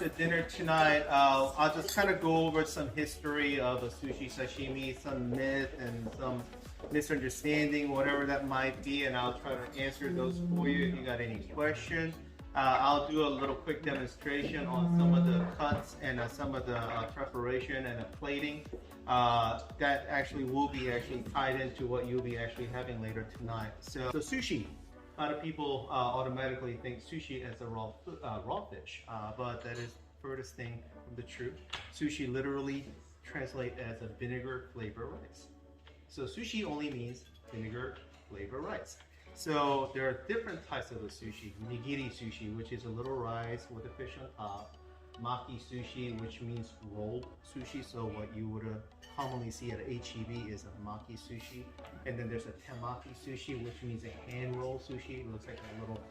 to dinner tonight, I'll just kind of go over some history of a sushi sashimi, some myth and some misunderstanding, whatever that might be, and I'll try to answer those for you if you got any questions. I'll do a little quick demonstration on some of the cuts and some of the preparation and the plating that actually will be tied into what you'll be actually having later tonight. So sushi. A lot of people automatically think sushi as a raw fish, but that is furthest thing from the truth. Sushi literally translates as a vinegar flavored rice. So sushi only means vinegar flavored rice. So there are different types of the sushi. Nigiri sushi, which is a little rice with a fish on top. Maki sushi, which means rolled sushi. So what you would commonly see at HEB is a maki sushi. And then there's a temaki sushi, which means a hand roll sushi. It looks like a little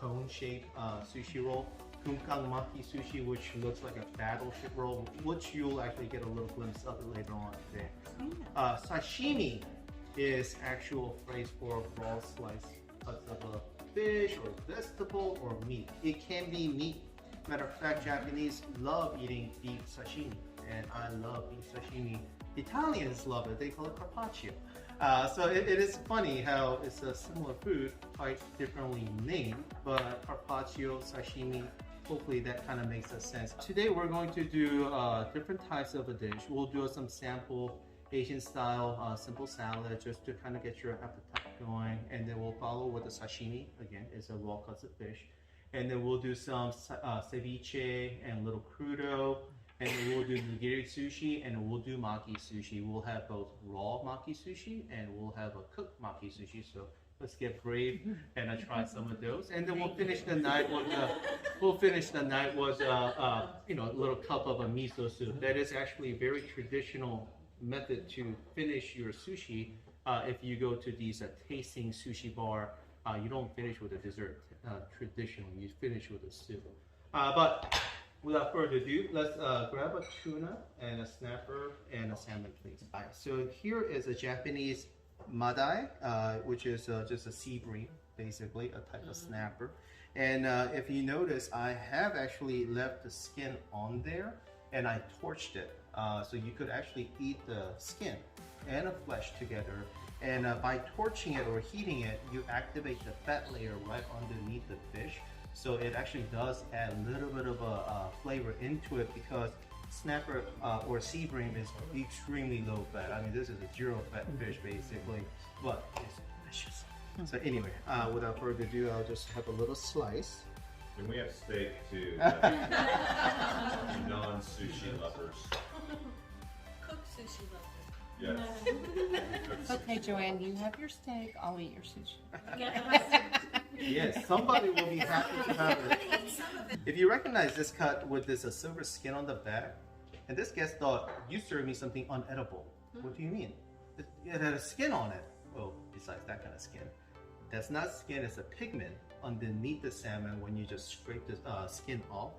cone-shaped sushi roll. Kunkang maki sushi, which looks like a battleship roll, which you'll actually get a little glimpse of it later on today. Sashimi is actual phrase for raw slice cuts of a fish or vegetable or meat. It can be meat. Matter of fact, Japanese love eating beef sashimi, and I love beef sashimi. Italians love it. They call it carpaccio. So it is funny how it's a similar food, quite differently named, but carpaccio, sashimi, hopefully that kind of makes sense. Today we're going to do different types of a dish. We'll do some sample Asian style simple salad just to kind of get your appetite going, and then we'll follow with the sashimi. Again, it's a raw cuts of fish, and then we'll do some ceviche and little crudo, and then we'll do nigiri sushi, and we'll do maki sushi. We'll have both raw maki sushi and we'll have a cooked maki sushi. So let's get brave and try some of those, and then we'll finish the night with you know, a little cup of a miso soup. That is actually a very traditional method to finish your sushi. If you go to these tasting sushi bar, you don't finish with a dessert traditionally, you finish with a soup. But without further ado, let's grab a tuna and a snapper and a salmon, please. Alright, so here is a Japanese Madai, which is just a sea bream, basically a type of snapper. And if you notice, I have actually left the skin on there and I torched it. So you could actually eat the skin and the flesh together. And by torching it or heating it, you activate the fat layer right underneath the fish. So it actually does add a little bit of a flavor into it, because snapper or sea bream is extremely low fat. I mean, this is a zero fat fish basically, but it's delicious. So anyway, without further ado, I'll just have a little slice. And we have steak too. Non-sushi lovers. Cook sushi lovers. Yes. Okay, Joanne, you have your steak. I'll eat your sushi. Yes, somebody will be happy to have it. If you recognize this cut with this silver skin on the back, and this guest thought, you served me something unedible. What do you mean? It had a skin on it. Well, besides that kind of skin. That's not skin, it's a pigment underneath the salmon when you just scrape the skin off.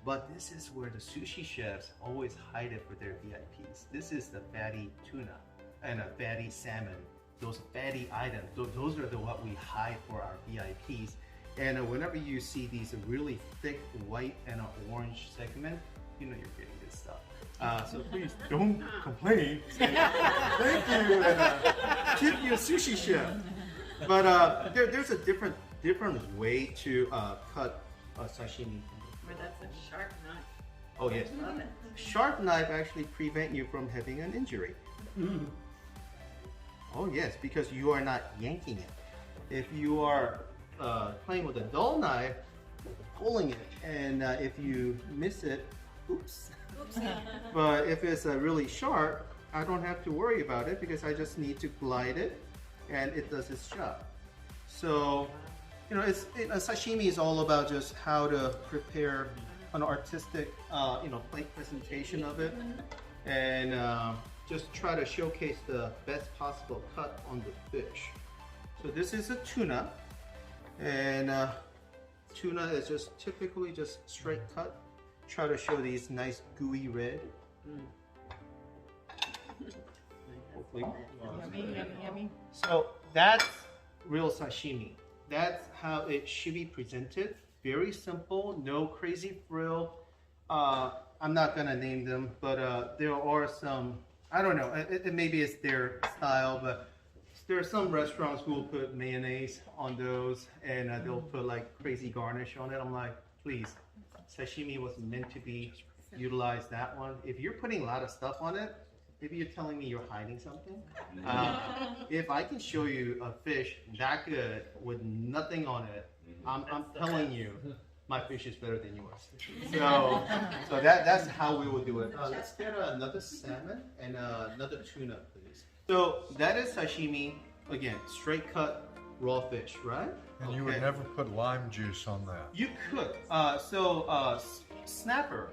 But this is where the sushi chefs always hide it for their VIPs. This is the fatty tuna and a fatty salmon. Those fatty items, those are what we hide for our VIPs. And whenever you see these really thick white and orange segment, you know you're getting this stuff. So please don't complain. Thank you, and tip your sushi chef. But there's a different way to cut sashimi. Or that's a sharp knife. Oh yes. Love it. Sharp knife actually prevent you from having an injury. Oh yes, because you are not yanking it. If you are playing with a dull knife, pulling it, and if you miss it, oops. But if it's really sharp, I don't have to worry about it because I just need to glide it, and it does its job. So, you know, sashimi is all about just how to prepare an artistic, plate presentation of it, and just try to showcase the best possible cut on the fish. So this is a tuna, and tuna is just typically just straight cut. Try to show these nice gooey red. Hopefully. Yummy, yummy, yummy. So that's real sashimi. That's how it should be presented. Very simple, no crazy frill. I'm not gonna name them, but there are some. I don't know. Maybe it's their style, but there are some restaurants who will put mayonnaise on those, and they'll put like crazy garnish on it. I'm like, please, sashimi was meant to be utilized that one. If you're putting a lot of stuff on it, maybe you're telling me you're hiding something. If I can show you a fish that good with nothing on it, I'm telling you, my fish is better than yours. So that's how we will do it. Let's get another salmon and another tuna, please. So that is sashimi. Again, straight cut raw fish, right? And you would never put lime juice on that. You could. Snapper.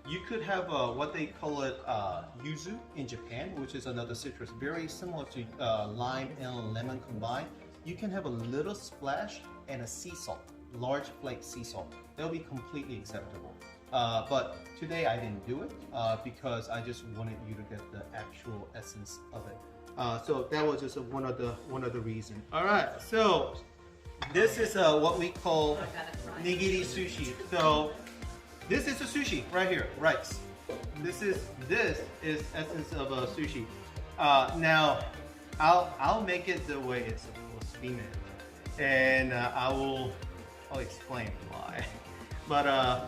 You could have what they call it yuzu in Japan, which is another citrus, very similar to lime and lemon combined. You can have a little splash and a sea salt, large flake sea salt. That'll be completely acceptable. But today I didn't do it because I just wanted you to get the actual essence of it. So that was just one of the reasons. All right, so this is what we call nigiri sushi. So this is a sushi right here, rice. This is essence of a sushi. Now, I'll make it the way it's supposed to be made, and I'll explain why. But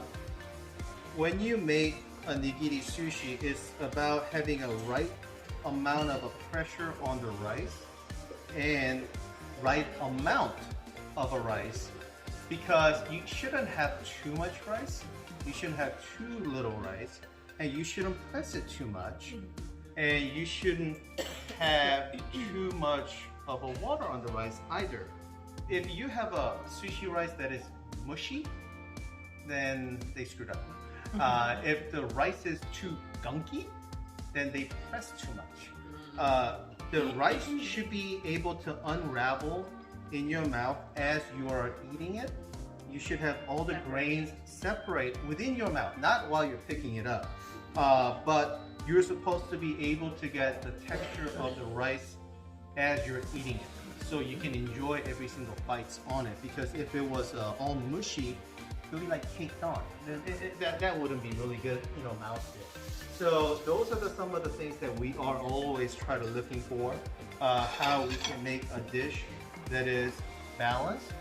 when you make a nigiri sushi, it's about having a right amount of pressure on the rice and right amount of a rice, because you shouldn't have too much rice. You shouldn't have too little rice, and you shouldn't press it too much, and you shouldn't have too much of a water on the rice either. If you have a sushi rice that is mushy, then they screwed up. If the rice is too gunky, then they press too much. The rice should be able to unravel in your mouth as you are eating it. You should have all the grains separate within your mouth, not while you're picking it up. But you're supposed to be able to get the texture of the rice as you're eating it, so you can enjoy every single bites on it. Because if it was all mushy, it would be like caked on. That wouldn't be really good, mouthful. So those are some of the things that we are always trying to looking for, how we can make a dish that is balanced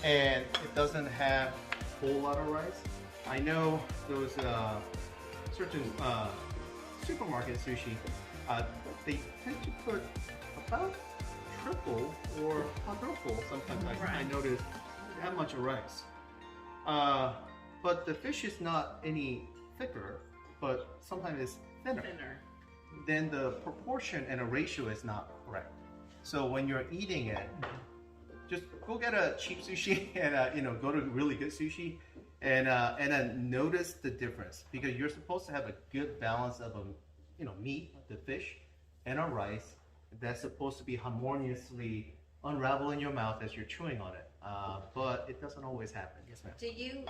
and it doesn't have a whole lot of rice. I know those certain supermarket sushi, they tend to put about triple or quadruple sometimes. I noticed that much of rice. But the fish is not any thicker, but sometimes it's thinner. Then the proportion and the ratio is not correct. So when you're eating it, just go get a cheap sushi and go to really good sushi and then notice the difference, because you're supposed to have a good balance of meat, the fish, and a rice that's supposed to be harmoniously unravel in your mouth as you're chewing on it. But it doesn't always happen. Yes, ma'am. Do you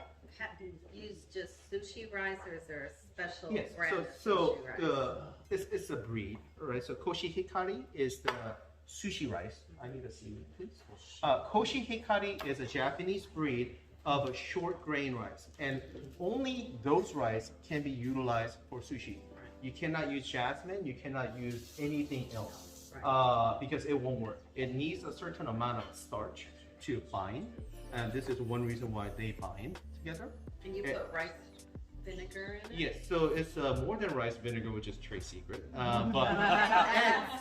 use just sushi rice, or is there a special Yes, brand of so sushi rice? it's a breed, right? So Koshi Hikari is the sushi rice. I need a seaweed, please. Koshi Hikari is a Japanese breed of a short grain rice, and only those rice can be utilized for sushi. You cannot use jasmine, you cannot use anything else, because it won't work. It needs a certain amount of starch to bind, and this is one reason why they bind together. And you put rice vinegar in it? Yes, so it's more than rice vinegar, which is trade secret. But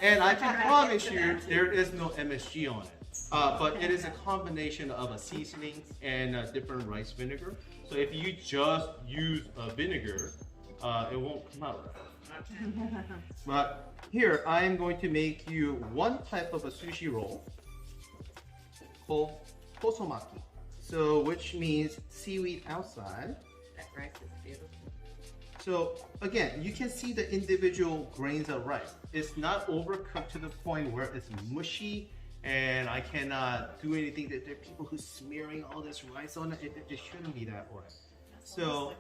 and I can promise you there is no MSG on it. But it is a combination of a seasoning and a different rice vinegar. So if you just use a vinegar, it won't come out right. But here, I am going to make you one type of a sushi roll called kosomaki. So which means seaweed outside. That rice is beautiful. So again, you can see the individual grains of rice. It's not overcooked to the point where it's mushy and I cannot do anything. There are people who smearing all this rice on it. It shouldn't be that way. So,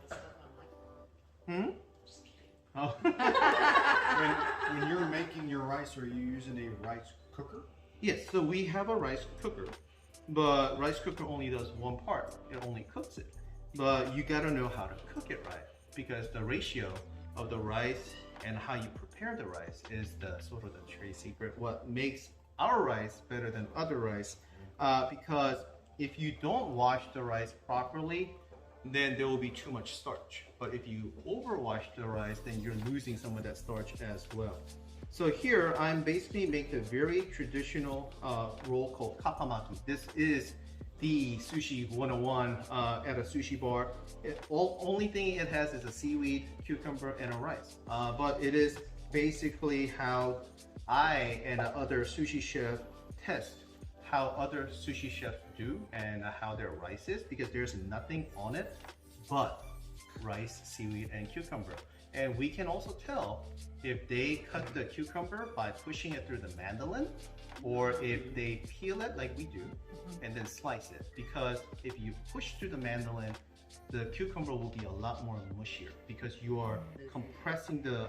Oh. When you're making your rice, are you using a rice cooker? Yes, so we have a rice cooker, but rice cooker only does one part. It only cooks it. but you gotta know how to cook it right, because the ratio of the rice and how you prepare the rice is the sort of the trade secret. What makes our rice better than other rice, because if you don't wash the rice properly, then there will be too much starch. But if you overwash the rice, then you're losing some of that starch as well. So here, I'm basically making a very traditional roll called kappamaki. This is the sushi 101 at a sushi bar. Only thing it has is a seaweed, cucumber, and a rice. But it is basically how I and other sushi chefs test how other sushi chefs do and how their rice is, because there's nothing on it but rice, seaweed, and cucumber. And we can also tell if they cut the cucumber by pushing it through the mandolin, or if they peel it like we do and then slice it. Because if you push through the mandolin, the cucumber will be a lot more mushier because you are compressing the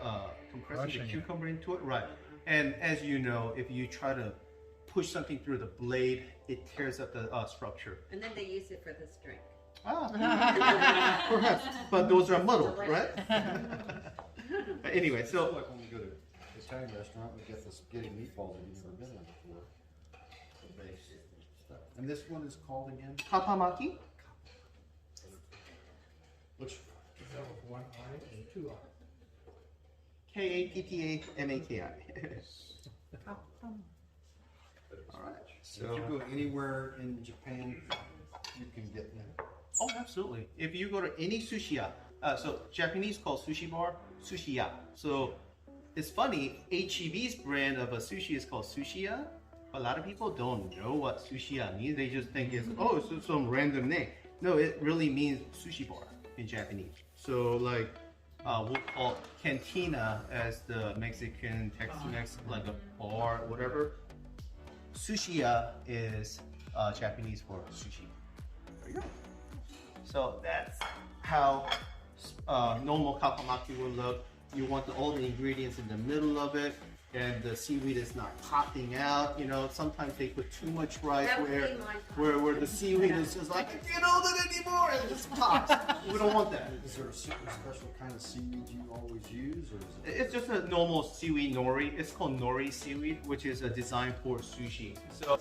cucumber into it, right? And as you know, if you try to push something through the blade, it tears up the structure. And then they use it for this drink. Ah, perhaps, but those are muddled, right? Anyway, so like when we go to an Italian restaurant, we get the spaghetti meatballs that you've never been in before. The base stuff. And this one is called again? kappamaki. Which One I and two I. Kappamaki. All right. if you go anywhere in Japan, you can get them. Oh, absolutely. If you go to any sushiya, so Japanese called sushi bar, sushiya. So it's funny, HEB's brand of a sushi is called sushiya. A lot of people don't know what sushiya means. They just think it's, oh, it's some random name. No, it really means sushi bar in Japanese. So like, we'll call cantina as the Mexican Tex-Mex, like a bar, whatever. Sushiya is Japanese for sushi. There you go. So that's how normal kappamaki will look. You want all the ingredients in the middle of it, and the seaweed is not popping out. You know, sometimes they put too much rice That would be my where the seaweed is just like, I can't hold it anymore, and it just pops. We don't want that. Is there a super special kind of seaweed you always use, or is it? It's just a normal seaweed nori. It's called nori seaweed, which is designed for sushi. So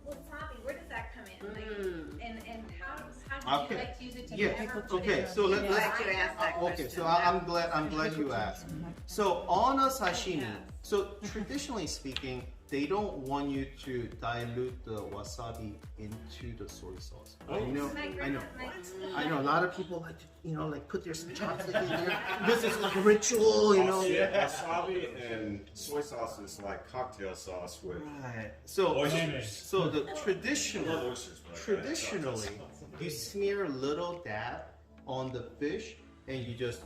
Wasabi, where does that come in? Like, and how do you Okay. like to use it to yeah, okay. So I'm glad you asked that okay. question. So I'm glad you asked. So on a sashimi, so traditionally speaking, they don't want you to dilute the wasabi into the soy sauce. I know. I know. A lot of people like to, like put their chopstick in there. This is like a ritual, Yeah, wasabi and soy sauce is like cocktail sauce with Right. So oysters. so the I love traditional. oysters, but I can't Traditionally, you smear a little dab on the fish and you just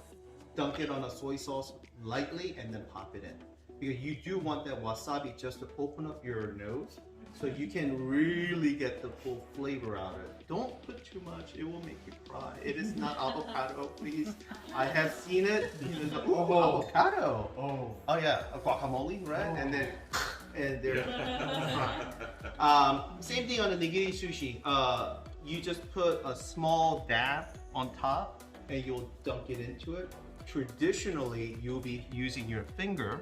dunk it on a soy sauce lightly and then pop it in. Because you do want that wasabi just to open up your nose so you can really get the full flavor out of it. Don't put too much, it will make you cry. It is not avocado, please. I have seen it. Avocado. Oh yeah, a guacamole, right? And then they're same thing on the nigiri sushi. You just put a small dab on top and you'll dunk it into it. Traditionally, you'll be using your finger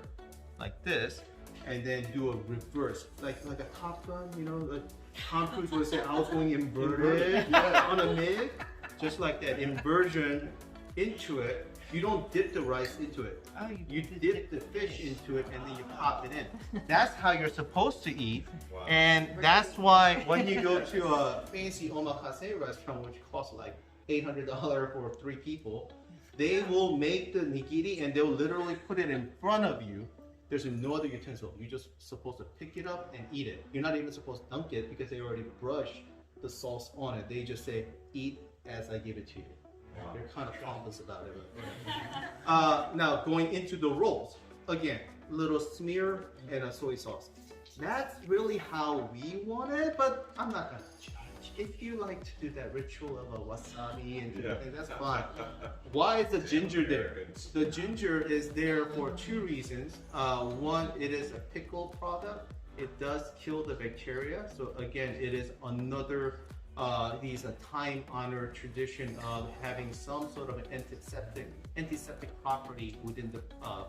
like this and then do a reverse, like a Top Gun, like Tom Cruise would say, I was going inverted on a MiG, just like that, inversion into it. You don't dip the rice into it. Oh, You dip the fish into it and then you pop it in. That's how you're supposed to eat. Wow. And that's why when you go to a fancy omakase restaurant, which costs like $800 for 3 people, they will make the nigiri and they'll literally put it in front of you. There's no other utensil. You're just supposed to pick it up and eat it. You're not even supposed to dunk it because they already brush the sauce on it. They just say, eat as I give it to you. Wow. They're kind of pompous about it. Now, going into the rolls. Again, little smear and a soy sauce. That's really how we want it, but I'm not gonna judge. If you like to do that ritual of a wasabi and everything, that's fine. Why is the ginger there? The ginger is there for 2 reasons. One, it is a pickle product. It does kill the bacteria. So again, it is another these time-honored tradition of having some sort of an antiseptic property within the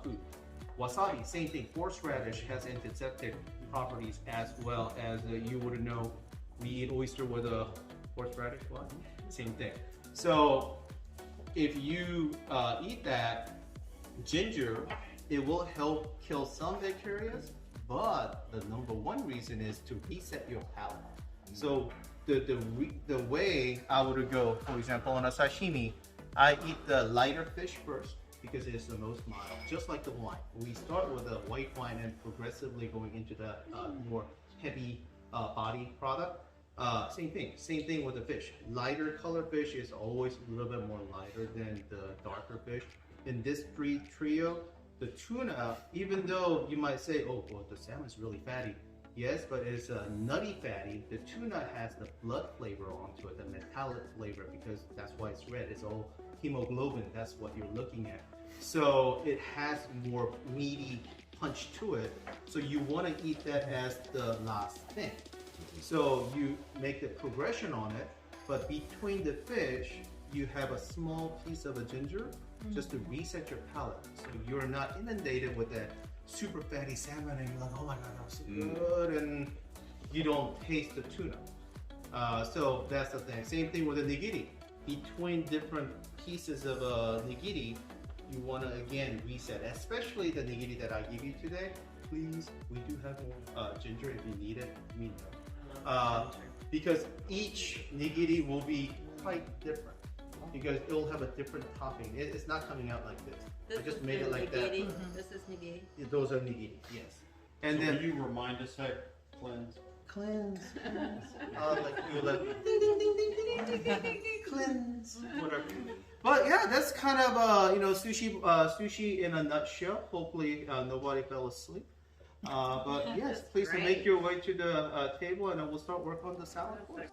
food. Wasabi, same thing. Horseradish has antiseptic properties as well as you would know. We eat oyster with a horseradish. What? Same thing. So if you eat that ginger, it will help kill some bacteria, but the number one reason is to reset your palate. So the way I would go, for example, on a sashimi, I eat the lighter fish first because it's the most mild, just like the wine. We start with the white wine and progressively going into the more heavy body product. Same thing with the fish. Lighter color fish is always a little bit more lighter than the darker fish. In this trio, the tuna, even though you might say, oh, well, the salmon is really fatty. Yes, but it's a nutty fatty. The tuna has the blood flavor onto it, the metallic flavor, because that's why it's red. It's all hemoglobin. That's what you're looking at. So it has more meaty punch to it. So you want to eat that as the last thing. So you make the progression on it, but between the fish, you have a small piece of a ginger just to reset your palate. So you're not inundated with that super fatty salmon and you're like, oh my God, that was so good, and you don't taste the tuna. So that's the thing. Same thing with the nigiri. Between different pieces of a nigiri, you want to again reset, especially the nigiri that I give you today. Please, we do have more ginger if you need it. We know. Because each nigiri will be quite different. Because it will have a different topping. It's not coming out like this. I just made it like nigiri. that. This is nigiri. Those are nigiri, yes. And So then will you remind us how to cleanse? cleanse. Like you like ding ding ding ding ding ding ding ding ding cleanse, whatever. But yeah, that's kind of sushi in a nutshell. Hopefully nobody fell asleep. But yes, please Great. make your way to the table and then we'll start working on the salad course.